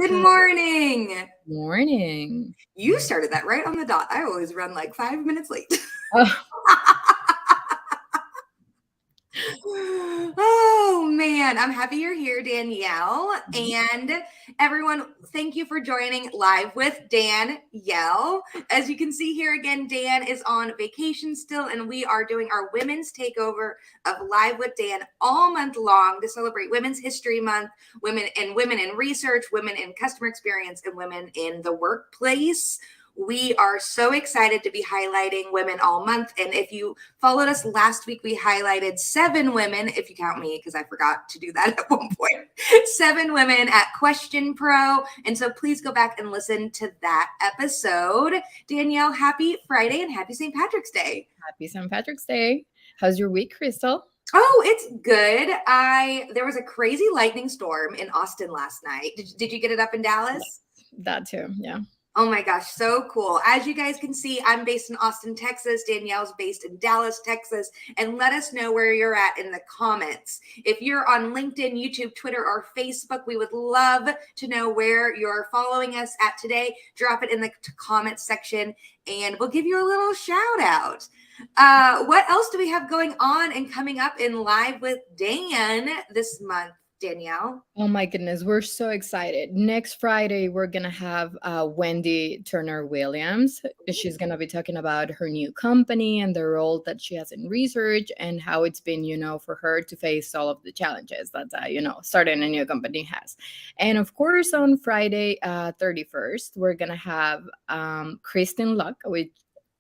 Good Good morning. morning. You started that right on the dot. I always run like 5 minutes late. Oh, Oh man, I'm happy you're here, Danielle. And everyone, thank you for joining Live with Danielle. As you can see here again, Dan is on vacation still, and we are doing our women's takeover of Live with Dan all month long to celebrate Women's History Month, women in research, women in customer experience, and women in the workplace. We are so excited to be highlighting women all month. And if you followed us last week, we highlighted 7 women, if you count me, because I forgot to do that at one point. 7 women at Question Pro. And so please go back and listen to that episode. Danielle, happy Friday and happy St. Patrick's Day. happy St. Patrick's Day. How's your week, Crystal? Oh, it's good. There was a crazy lightning storm in Austin last night. Did you get it up in Dallas? That too, yeah. Oh my gosh, so cool. As you guys can see, I'm based in Austin, Texas. Danielle's based in Dallas, Texas. And let us know where you're at in the comments. If you're on LinkedIn, YouTube, Twitter, or Facebook, we would love to know where you're following us at today. Drop it in the comments section and we'll give you a little shout out. What else do we have going on and coming up in Live with Dan this month, Danielle? Oh my goodness, we're so excited. Next Friday, we're going to have Wendy Turner Williams. She's going to be talking about her new company and the role that she has in research and how it's been, for her to face all of the challenges that, starting a new company has. And of course, on Friday, 31st, we're going to have Kristen Luck, which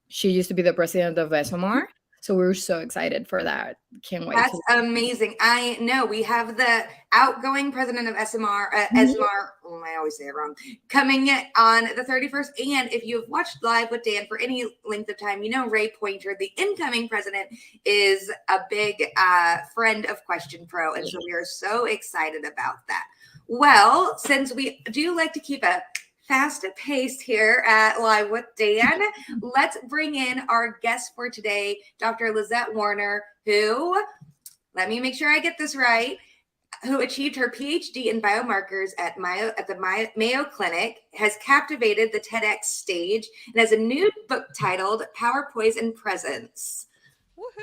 she used to be the president of SMR. So we're so excited for that. Can't wait. That's amazing. I know we have the outgoing president of SMR, I always say it wrong, coming on the 31st. And if you've watched Live with Dan for any length of time, Ray Pointer, the incoming president, is a big friend of Question Pro. And so we are so excited about that. Well, since we do like to keep a fast pace here at Live with Dan, let's bring in our guest for today, Dr. Lizette Warner, who, let me make sure I get this right, who achieved her Ph.D. in biomarkers at the Mayo Clinic, has captivated the TEDx stage, and has a new book titled Power, Poise, and Presence. Woohoo!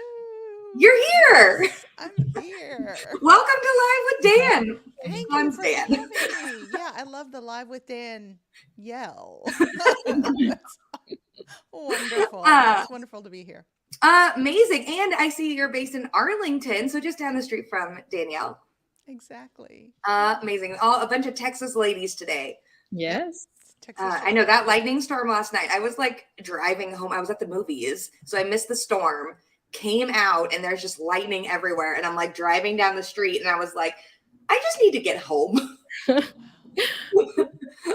You're here. Yes, I'm here. Welcome to Live with Dan. Thank I'm you for Dan. having me. Yeah, I love the Live with Dan yell. That's wonderful. It's wonderful to be here. Amazing. And I see you're based in Arlington, so just down the street from Danielle. Exactly. Amazing. A bunch of Texas ladies today. Yes. I know that lightning storm last night. I was like driving home. I was at the movies, so I missed the storm, came out, and there's just lightning everywhere. And I'm like driving down the street, and I was like, I just need to get home.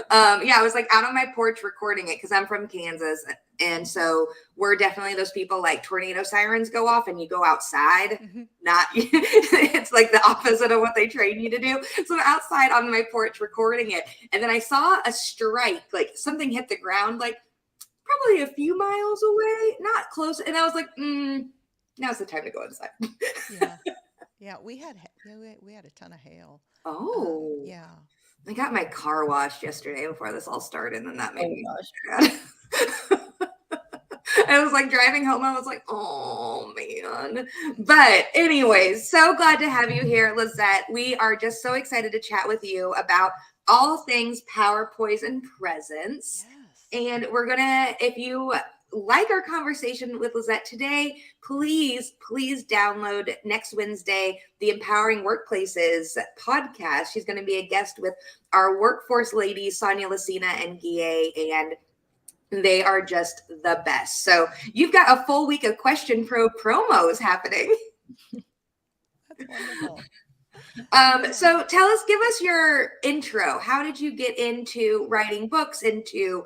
I was like out on my porch recording it because I'm from Kansas. And so we're definitely those people, like tornado sirens go off and you go outside. Mm-hmm. It's like the opposite of what they train you to do. So I'm outside on my porch recording it. And then I saw a strike, like something hit the ground, like probably a few miles away, not close. And I was like, now's the time to go inside. Yeah. We had a ton of hail. Oh. Yeah. I got my car washed yesterday before this all started, and that made me gosh. sad. I was like driving home. I was like, oh man. But anyways, so glad to have you here, Lizette. We are just so excited to chat with you about all things power, poise, and presence. Yes. And we're gonna, if you like our conversation with Lizette today, please download next Wednesday the Empowering Workplaces podcast. She's going to be a guest with our workforce ladies, Sonia Lucina and Guille, and they are just the best. So you've got a full week of Question Pro promos happening. That's wonderful. So give us your intro. How did you get into writing books, into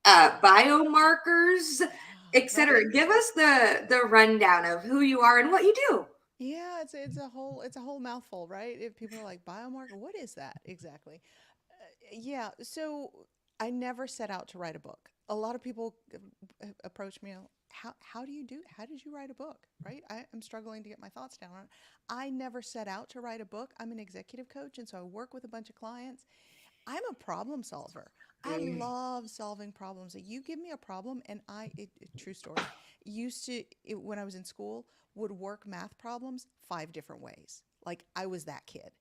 biomarkers, etc.? Right. Give us the rundown of who you are and what you do. Yeah, it's a whole mouthful, right? If people are like biomarker, what is that exactly? So I never set out to write a book. A lot of people approach me, how did you write a book, right? I'm struggling to get my thoughts down on it. I never set out to write a book. I'm an executive coach, and so I work with a bunch of clients. I'm a problem solver. I Mm. love solving problems. Like, you give me a problem, and true story, when I was in school, would work math problems 5 different ways. Like, I was that kid.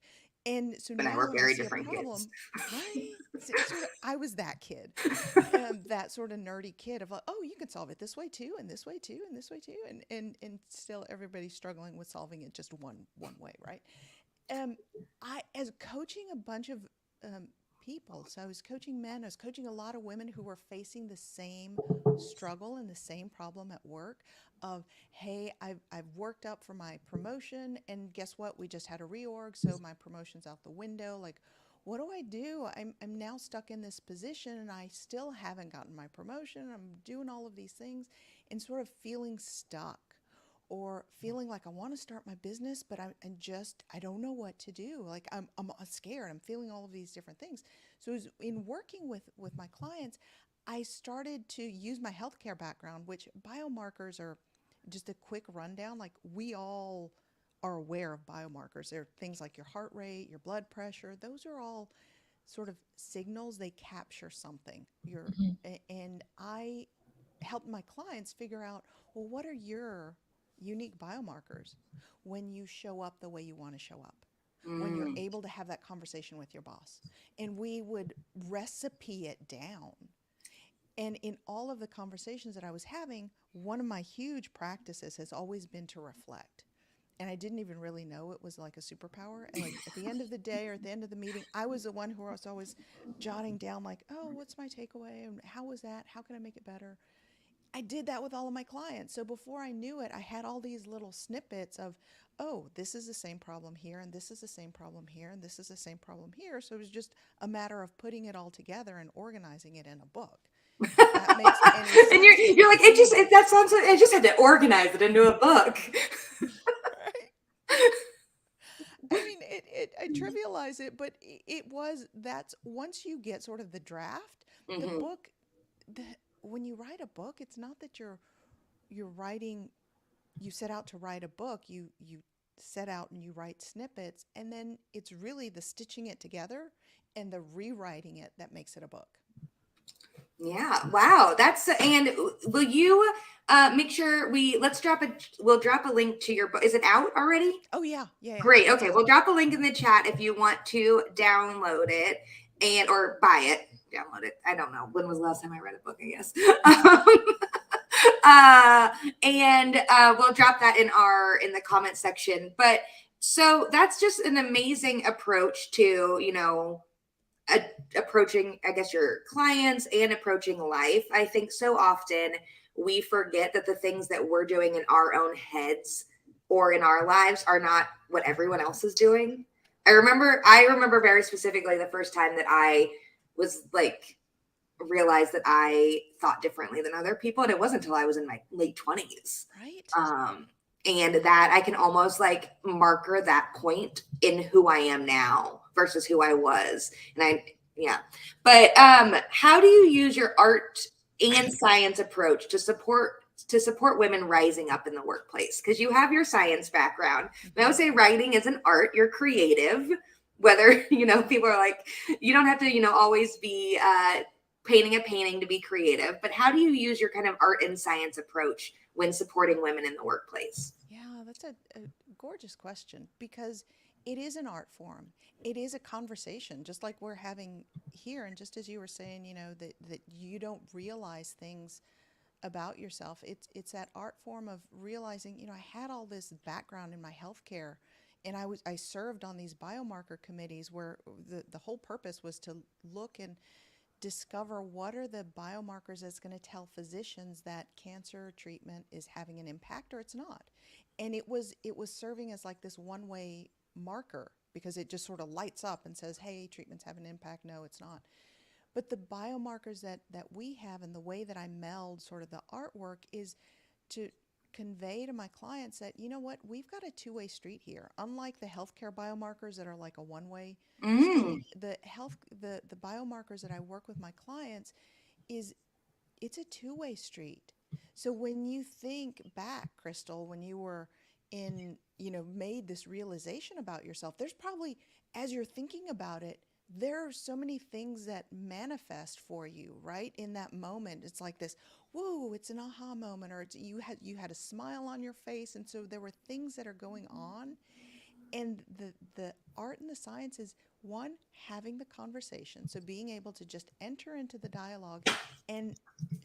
And so And I now were when I very see a different kids. problem, right? Sort of, I was that kid, that sort of nerdy kid of like, oh, you can solve it this way too, and this way too, and this way too, and still everybody's struggling with solving it just one way, right? um, I as coaching a bunch of people. So I was coaching men. I was coaching a lot of women who were facing the same struggle and the same problem at work. Of, hey, I've worked up for my promotion, and guess what? We just had a reorg, so my promotion's out the window. Like, what do I do? I'm now stuck in this position, and I still haven't gotten my promotion. I'm doing all of these things, and sort of feeling stuck, or feeling like I want to start my business, but I don't know what to do. Like, I'm scared. I'm feeling all of these different things. So as in working with my clients, I started to use my healthcare background, which biomarkers are just a quick rundown. Like, we all are aware of biomarkers. They're things like your heart rate, your blood pressure. Those are all sort of signals. They capture something. And I help my clients figure out, well, what are your unique biomarkers when you show up the way you want to show up, when you're Mm. able to have that conversation with your boss. And we would recipe it down. And in all of the conversations that I was having, one of my huge practices has always been to reflect. And I didn't even really know it was like a superpower. And like at the end of the day or at the end of the meeting, I was the one who was always jotting down, like, oh, what's my takeaway? And how was that? How can I make it better? I did that with all of my clients. So before I knew it, I had all these little snippets of, oh, this is the same problem here, and this is the same problem here, and this is the same problem here. So it was just a matter of putting it all together and organizing it in a book, if that makes any And sense. you're like, that sounds, I just had to organize it into a book. Right? I mean, I trivialize it, but that's once you get sort of the draft, the Hmm. book, the, when you write a book, it's not that you're writing, you set out to write a book, you set out and you write snippets, and then it's really the stitching it together and the rewriting it that makes it a book. Yeah. Wow. And will you make sure we'll drop a link to your book. Is it out already? Oh yeah, yeah, yeah, Great. it's Okay. out. We'll drop a link in the chat if you want to download it or buy it. Download it. I don't know. When was the last time I read a book, I guess. And we'll drop that in the comment section. But so that's just an amazing approach to, approaching, I guess, your clients and approaching life. I think so often we forget that the things that we're doing in our own heads or in our lives are not what everyone else is doing. I remember very specifically the first time that I was like realized that I thought differently than other people, and it wasn't until I was in my late 20s. Right? And that I can almost like marker that point in who I am now versus who I was. Yeah. But how do you use your art and science approach to support women rising up in the workplace? Because you have your science background. I would say writing is an art. You're creative. Whether people are like, you don't have to always be painting a painting to be creative. But how do you use your kind of art and science approach when supporting women in the workplace? Yeah, that's a gorgeous question, because it is an art form. It is a conversation, just like we're having here. And just as you were saying, that you don't realize things about yourself. It's that art form of realizing, I had all this background in my healthcare, and I served on these biomarker committees where the whole purpose was to look and discover what are the biomarkers that's going to tell physicians that cancer treatment is having an impact or it's not. And it was serving as like this one-way marker, because it just sort of lights up and says, hey, treatments have an impact. No, it's not. But the biomarkers that we have, and the way that I meld sort of the artwork, is to convey to my clients that, you know what, we've got a two-way street here. Unlike the healthcare biomarkers that are like a one-way Mm. street, the biomarkers that I work with my clients is, it's a two-way street. So when you think back, Crystal, when you were made this realization about yourself, there's probably, as you're thinking about it, there are so many things that manifest for you, right? In that moment, it's like this, whoa, it's an aha moment, or you had a smile on your face, and so there were things that are going on. And the art and the science is one, having the conversation, so being able to just enter into the dialogue and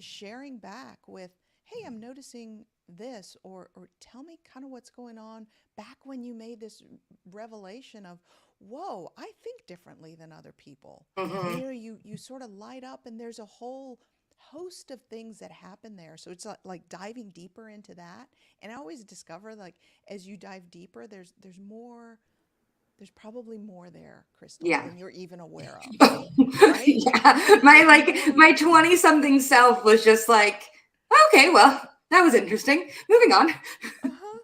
sharing back with, hey, I'm noticing this, or tell me kind of what's going on back when you made this revelation of, whoa, I think differently than other people. And Hmm. you sort of light up, and there's a whole host of things that happen there. So it's like diving deeper into that. And I always discover, like, as you dive deeper, there's more, there's probably more there, Crystal, Yeah. than you're even aware of, right? Yeah. There's more. My 20 something self was just like, okay, well, that was interesting. Moving on. Uh-huh.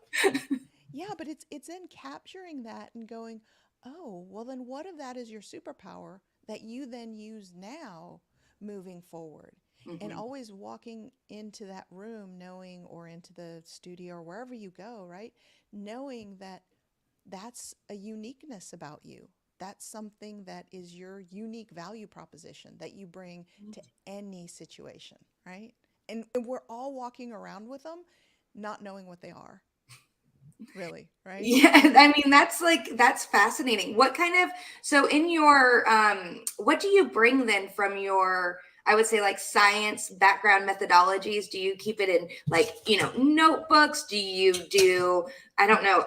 Yeah, but it's in capturing that and going, oh, well, then what if that is your superpower that you then use now moving forward? And Hmm. always walking into that room knowing, or into the studio or wherever you go, right? Knowing that that's a uniqueness about you. That's something that is your unique value proposition that you bring to any situation, right? And we're all walking around with them, not knowing what they are, really, right? Yeah, I mean that's fascinating. What kind of, so in your what do you bring then from your, I would say, like, science background methodologies? Do you keep it in, like, notebooks? Do you do, I don't know.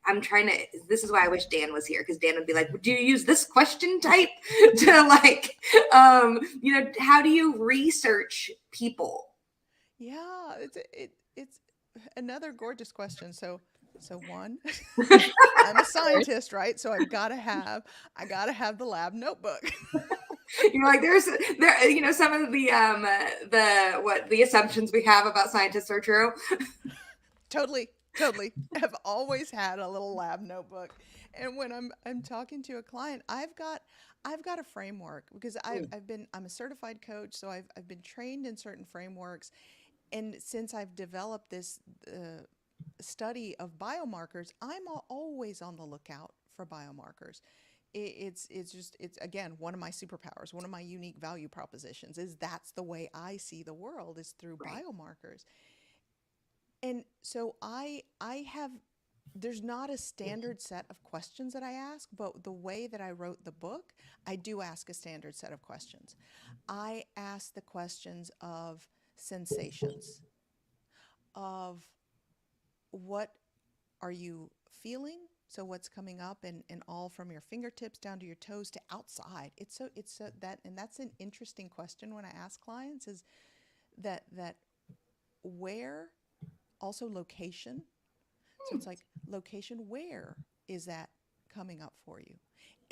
I'm trying to, this is why I wish Dan was here, because Dan would be like, do you use this question type to, like, how do you research people? Yeah, it's another gorgeous question. So one, I'm a scientist, right? So I gotta have the lab notebook. You're like, there, some of the assumptions we have about scientists are true. Totally, totally. I've always had a little lab notebook. And when I'm talking to a client, I've got a framework, because I'm a certified coach, so I've been trained in certain frameworks. And since I've developed this study of biomarkers, I'm always on the lookout for biomarkers. It's again one of my superpowers, one of my unique value propositions, is that's the way I see the world, is through Right. biomarkers. And so I have, there's not a standard set of questions that I ask, but the way that I wrote the book, I do ask a standard set of questions. I ask the questions of sensations, of what are you feeling? So what's coming up, and all from your fingertips down to your toes to outside. It's so that, and that's an interesting question when I ask clients, is that where, also location. So it's like, location, where is that coming up for you?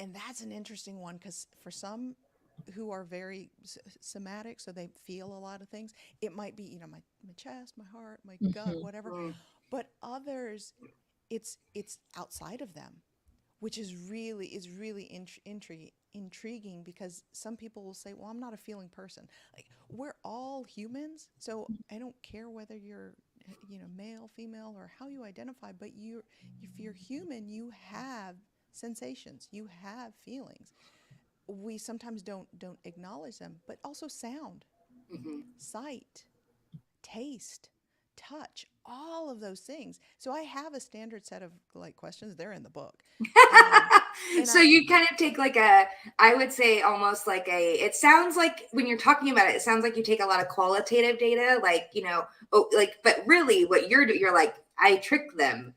And that's an interesting one, because for some who are very somatic, so they feel a lot of things, it might be, my chest, my heart, my gut, Mhm. whatever. Mm. But others, it's outside of them, which is really intriguing, because some people will say, well, I'm not a feeling person. Like, we're all humans, so I don't care whether you're, male, female, or how you identify, but if you're human, you have sensations, you have feelings. We sometimes don't acknowledge them, but also sound, Mhm. sight, taste, touch, all of those things. So I have a standard set of, like, questions. They're in the book. Um, and So you kind of take, like, I would say, almost like it sounds like when you're talking about it, it sounds like you take a lot of qualitative data, like, oh, like, but really what you're like, I trick them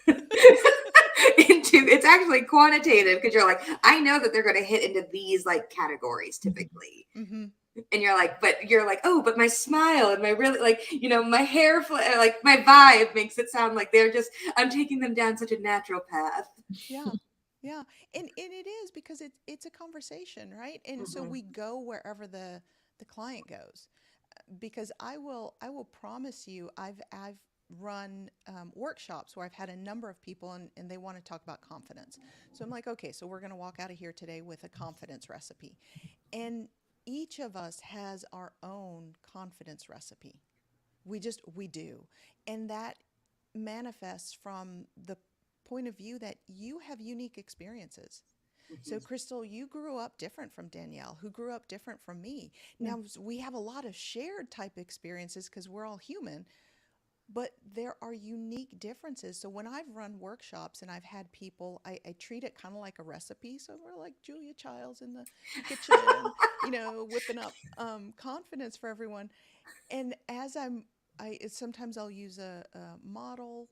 into, it's actually quantitative, because you're like, I know that they're going to hit into these, like, categories typically. mhm. And you're like, oh, but my smile and my, really, like, my hair, like, my vibe makes it sound like I'm taking them down such a natural path. Yeah. Yeah. And it is, because it's a conversation, right? And so Hmm. we go wherever the client goes. Because I will promise you, I've run workshops where I've had a number of people, and they want to talk about confidence. So I'm like, okay, so we're going to walk out of here today with a confidence recipe. And each of us has our own confidence recipe. We do. And that manifests from the point of view that you have unique experiences. So, Crystal, you grew up different from Danielle, who grew up different from me. Yeah. Now, we have a lot of shared type experiences because we're all human, but there are unique differences. So, when I've run workshops and I've had people, I treat it kind of like a recipe. So, we're like Julia Childs in the kitchen, whipping up confidence for everyone. And as sometimes I'll use a model,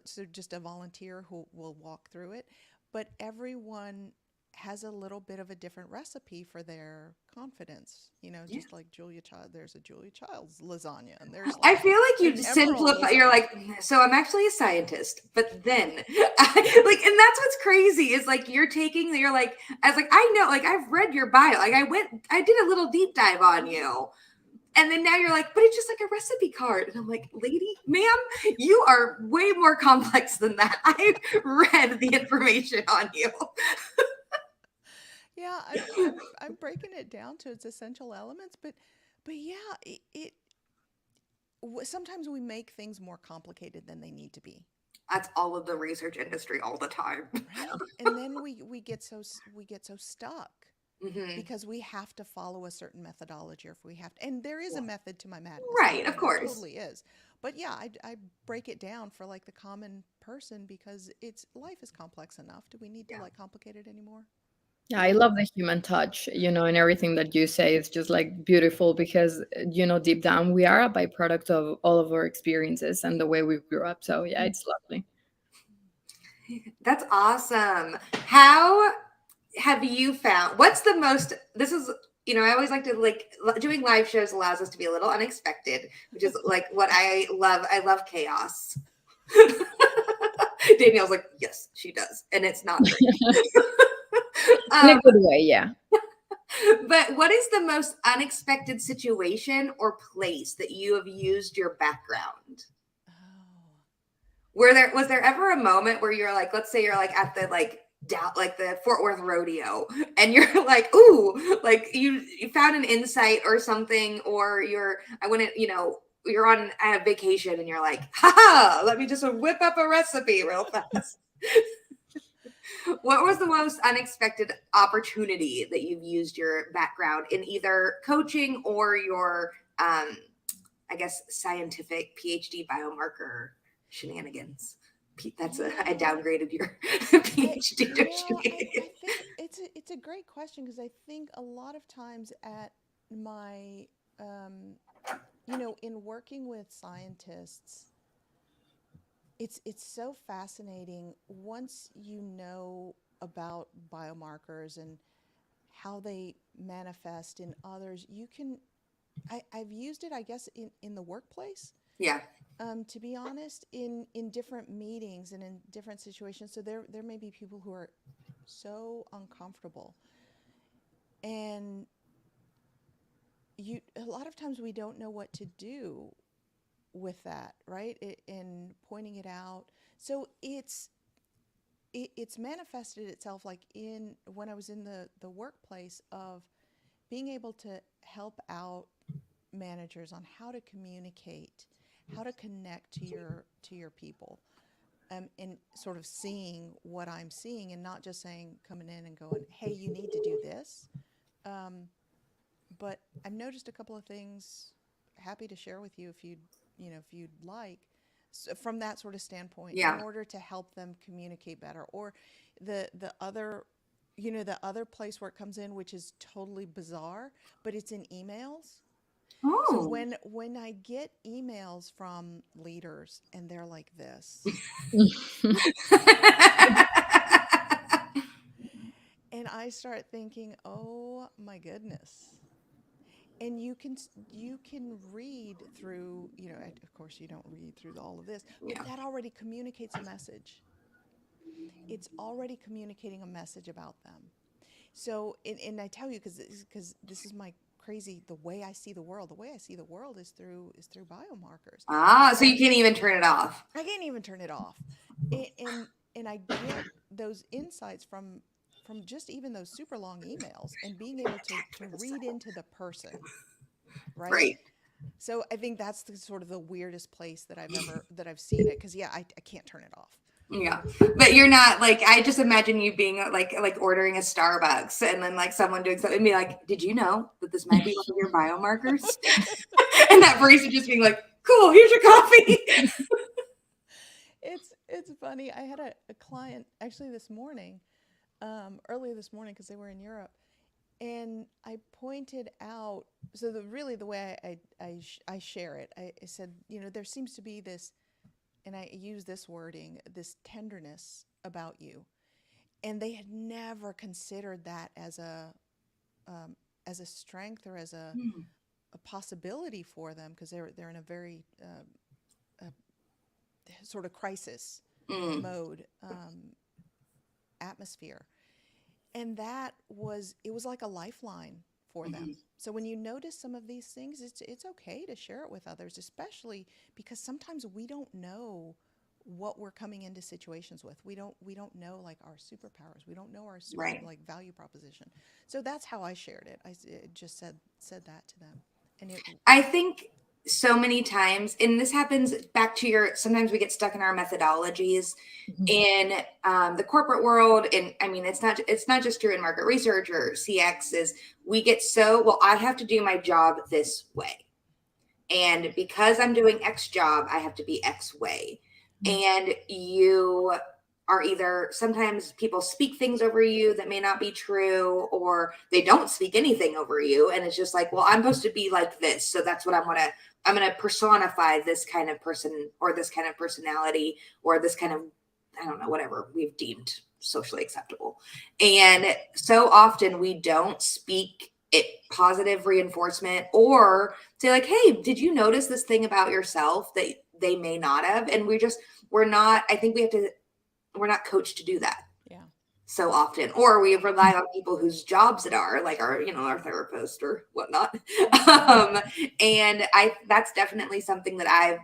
so just a volunteer who will walk through it, but everyone has a little bit of a different recipe for their confidence. Yeah. Just like Julia Child, there's a Julia Child's lasagna, and there's I like feel like you an just emerald simplify. You're lasagna. like, so I'm actually a scientist, but then, and that's what's crazy is like you're like, I was like, I know, like I've read your bio, like I did a little deep dive on you, and then now you're like, but it's just like a recipe card, and I'm like, lady, ma'am, you are way more complex than that. I read the information on you. Yeah, I'm breaking it down to its essential elements, but yeah, sometimes we make things more complicated than they need to be. That's all of the research industry all the time. Right. And then we get so stuck Hmm. because we have to follow a certain methodology, or if we have to, and there is a Yeah. method to my madness. Right, of There course. totally is. But yeah, I break it down for like the common person because it's life is complex enough. Do we need to Yeah. like complicate it anymore? Yeah, I love the human touch, and everything that you say is just like beautiful because, deep down, we are a byproduct of all of our experiences and the way we grew up. So, yeah, it's lovely. That's awesome. How have you found what's the most this is I always like to like doing live shows allows us to be a little unexpected, which is like what I love. I love chaos. Danielle's like, yes, she does. And it's not great. In a um, good way, yeah. but what is the most unexpected situation or place that you have used your background? Oh. Was there ever a moment where you're like, let's say you're like at the like down like the Fort Worth rodeo and you're like, ooh, like you found an insight or something, or I wouldn't, you're on a vacation and you're like, haha, let me just whip up a recipe real fast. What was the most unexpected opportunity that you've used your background in either coaching or your I guess scientific PhD biomarker shenanigans? I Yeah. downgraded your I PhD to no, I shenanigans. think it's a great question because I think a lot of times at my um, in working with scientists, it's so fascinating once you know about biomarkers and how they manifest in others. I've used it, I guess, in the workplace. Yeah. To be honest, in different meetings and in different situations. So there may be people who are so uncomfortable, and a lot of times we don't know what to do with that, right? In pointing it out. So it's manifested itself like in when I was in the workplace of being able to help out managers on how to communicate, how to connect to your people, and sort of seeing what I'm seeing and not just saying coming in and going, hey, you need to do this. Um, but I've noticed a couple of things. Happy to share with you if you'd like, so from that sort of standpoint, in Yeah. order to help them communicate better, or the other. The other place where it comes in, which is totally bizarre, but it's in emails. So Oh. when I get emails from leaders and they're like this, and I start thinking, "Oh my goodness." And you can read through, of course you don't read through all of this, but Yeah. that already communicates a message. It's already communicating a message about them. So, and I tell you, because this is my crazy, the way I see the world. The way I see the world is through biomarkers. So you can't even turn it off. I can't even turn it off, and I get those insights from just even those super long emails and being able to read into the person, right? Right. So I think that's the sort of the weirdest place that I've seen it, because yeah, I can't turn it off. Yeah, but you're not like, I just imagine you being like ordering a Starbucks and then like someone doing something and be like, did you know that this might be one of your biomarkers? And that barista just being like, cool, here's your coffee. It's funny. I had a client actually this morning, earlier this morning, because they were in Europe, and I pointed out. So the way I share it, I said, there seems to be this, and I use this wording, this tenderness about you, and they had never considered that as a strength or as a possibility for them, because they're in a very sort of crisis mode atmosphere, and it was like a lifeline for them. So when you notice some of these things, it's okay to share it with others, especially because sometimes we don't know what we're coming into situations with. We don't know like our superpowers. We don't know our Right. like value proposition. So that's how I shared it. I just said that to them, and I think so many times, and this happens back to sometimes we get stuck in our methodologies in the corporate world. And I mean, it's not just true in market research or CX, is we get well, I have to do my job this way. And because I'm doing X job, I have to be X way. And you are either, sometimes people speak things over you that may not be true, or they don't speak anything over you. And it's just like, well, I'm supposed to be like this. So that's what I'm going to personify this kind of person or this kind of personality or this kind of, I don't know, whatever we've deemed socially acceptable. And so often we don't speak it positive reinforcement or say like, hey, did you notice this thing about yourself that they may not have? And we're not coached to do that. yeah. So often, or we rely on people whose jobs it are, like our therapist or whatnot. And that's definitely something that I've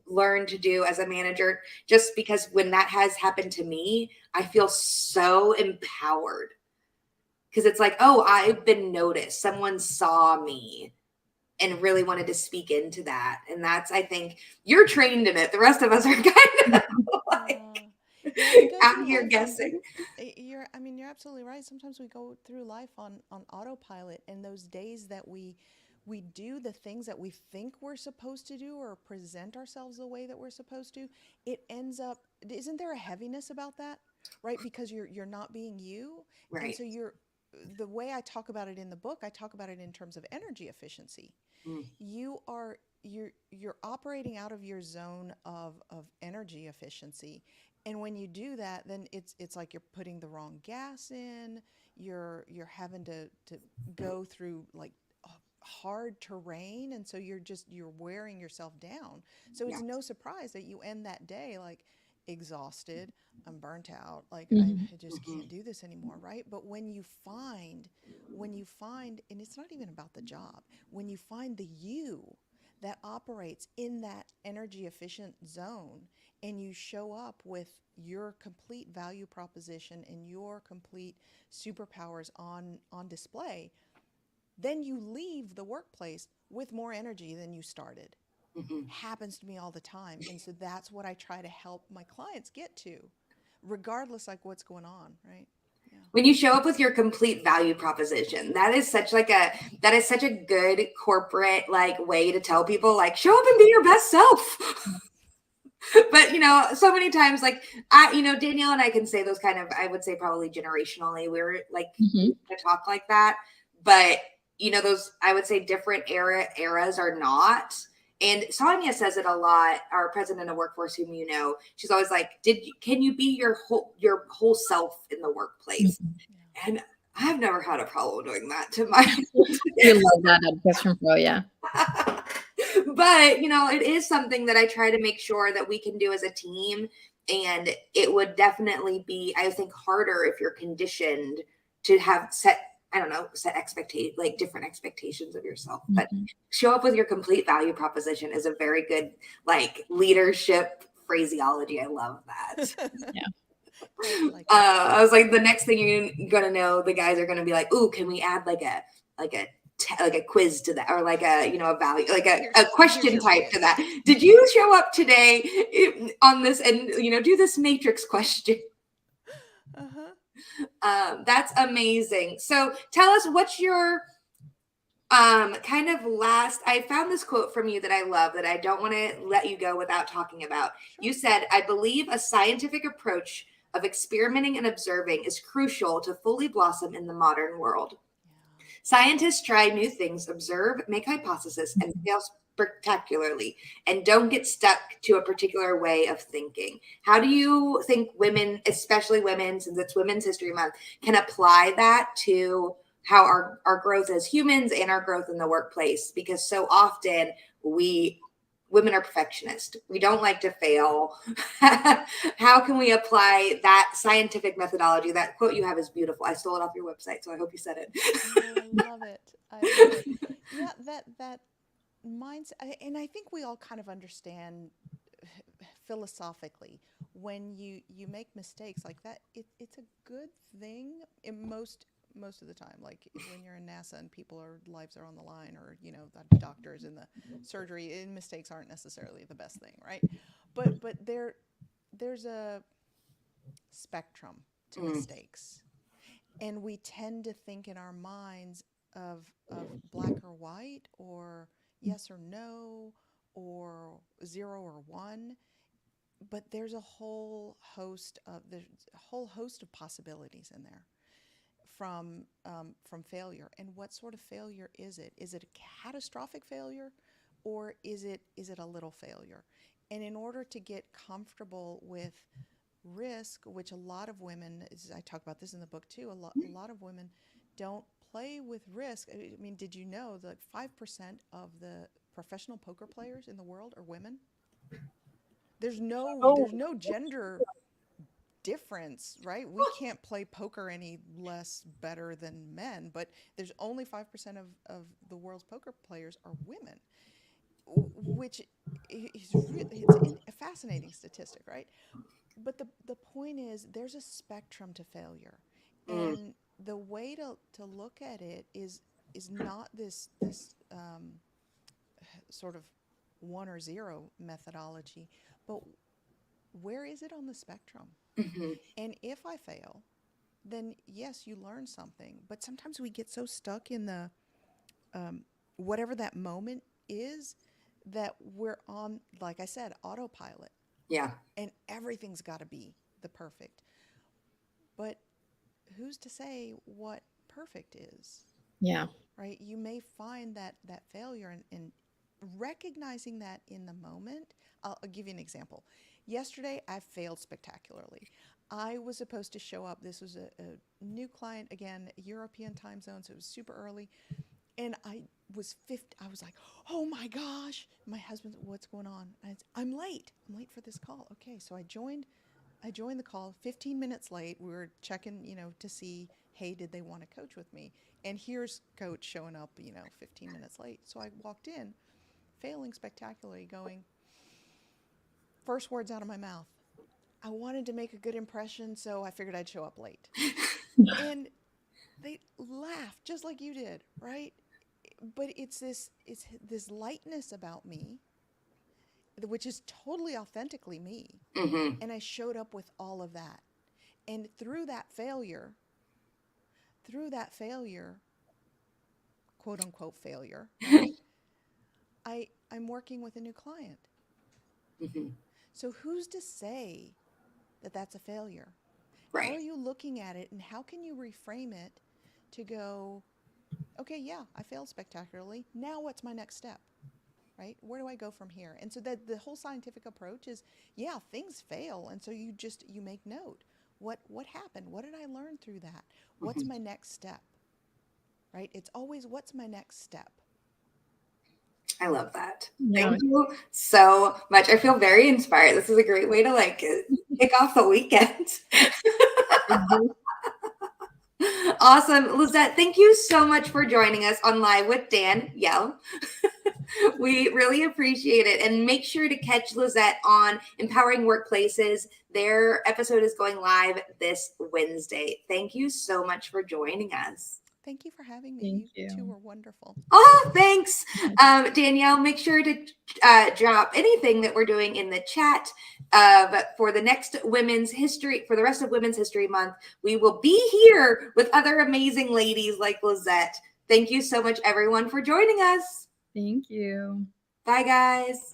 learned to do as a manager, just because when that has happened to me, I feel so empowered. Because it's like, oh, I've been noticed. Someone saw me and really wanted to speak into that. And that's, I think, you're trained in it. The rest of us are kind of like We go out through here life guessing. you're absolutely right. Sometimes we go through life on autopilot, and those days that we do the things that we think we're supposed to do or present ourselves the way that we're supposed to, it ends up, isn't there a heaviness about that? Right? Because you're not being you. Right. And so the way I talk about it in the book, I talk about it in terms of energy efficiency. You're operating out of your zone of energy efficiency, and when you do that, then it's like you're putting the wrong gas in. You're having to go through like hard terrain, and so you're wearing yourself down. So it's no surprise that you end that day like exhausted. I'm burnt out. Like I just can't do this anymore, right? But when you find, and it's not even about the job, when you find the you that operates in that energy efficient zone, and you show up with your complete value proposition and your complete superpowers on display, then you leave the workplace with more energy than you started. Happens to me all the time. And so that's what I try to help my clients get to, regardless like what's going on, right? Yeah. When you show up with your complete value proposition, that is such a good corporate like way to tell people like, show up and be your best self. But so many times like Danielle and I can say those kind of, I would say probably generationally we're like to talk like that, but those, I would say different eras are not. And Sonia says it a lot, our president of workforce, whom she's always like, can you be your whole self in the workplace? And I've never had a problem doing that to my We love that at Question Pro, yeah. But it is something that I try to make sure that we can do as a team. And it would definitely be, I think, harder if you're conditioned to have set different expectations of yourself. But show up with your complete value proposition is a very good like leadership phraseology. I love that. Yeah. I was like, the next thing you're gonna know, the guys are gonna be like, ooh, can we add like a like a quiz to that, or like a, you know, a value, like a Here's question your type to quiz. that. Did you show up today on this and, you know, do this matrix question? That's amazing. So tell us, what's your kind of last, I found this quote from you that I love that I don't want to let you go without talking about. Sure. You said, I believe a scientific approach of experimenting and observing is crucial to fully blossom in the modern world. Scientists try new things, observe, make hypotheses, and fail spectacularly, and don't get stuck to a particular way of thinking. How do you think women, especially women, since it's Women's History Month, can apply that to how our growth as humans and our growth in the workplace? Because so often women are perfectionists. We don't like to fail. How can we apply that scientific methodology? That quote you have is beautiful. I stole it off your website, so I hope you said it. Oh, I love it. I love it. Yeah, that mindset, and I think we all kind of understand philosophically when you make mistakes like that, it's a good thing in most of the time. Like when you're in NASA and lives are on the line, or you know, the doctors in the surgery, and mistakes aren't necessarily the best thing, right? But there's a spectrum to mistakes, and we tend to think in our minds of black or white, or yes or no, or 0 or 1. But there's a whole host of possibilities in there from failure. And what sort of failure is it? Is it a catastrophic failure, or is it a little failure? And in order to get comfortable with risk, which a lot of women, I talk about this in the book too, a lot of women don't play with risk. I mean, did you know that 5% of the professional poker players in the world are women? There's no gender difference, right? We can't play poker any less better than men, but there's only 5% of the world's poker players are women, which is really, a fascinating statistic, right? But the point is, there's a spectrum to failure, and the way to look at it is not this sort of 1 or 0 methodology, but where is it on the spectrum? And if I fail, then yes, you learn something. But sometimes we get so stuck in the whatever that moment is, that we're on, like I said, autopilot. Yeah. And everything's got to be the perfect. But who's to say what perfect is? Yeah. Right? You may find that failure, and recognizing that in the moment. I'll give you an example. Yesterday, I failed spectacularly. I was supposed to show up. This was a new client, again, European time zone, so it was super early. And I was like, oh my gosh. My husband, what's going on? I'm late. I'm late for this call. Okay, so I joined the call 15 minutes late. We were checking, to see, hey, did they want to coach with me? And here's coach showing up, 15 minutes late. So I walked in, failing spectacularly, going, first words out of my mouth, I wanted to make a good impression, so I figured I'd show up late. And they laughed just like you did, right? But it's this lightness about me, which is totally authentically me. And I showed up with all of that. And through that failure, quote unquote failure, right? I'm working with a new client. So who's to say that that's a failure? Right. How are you looking at it, and how can you reframe it to go, okay, yeah, I failed spectacularly. Now what's my next step? Right? Where do I go from here? And so that the whole scientific approach is, yeah, things fail, and so you make note. What happened? What did I learn through that? What's my next step? Right? It's always, what's my next step? I love that. Yeah. Thank you so much. I feel very inspired. This is a great way to kick off the weekend. Awesome. Lizette, thank you so much for joining us on Live with Dan Yell. We really appreciate it. And make sure to catch Lizette on Empowering Workplaces. Their episode is going live this Wednesday. Thank you so much for joining us. Thank you for having me. Thank You two you. were wonderful. Oh, thanks. Danielle, make sure to drop anything that we're doing in the chat for the next Women's History, for the rest of Women's History Month. We will be here with other amazing ladies like Lizette. Thank you so much, everyone, for joining us. Thank you. Bye, guys.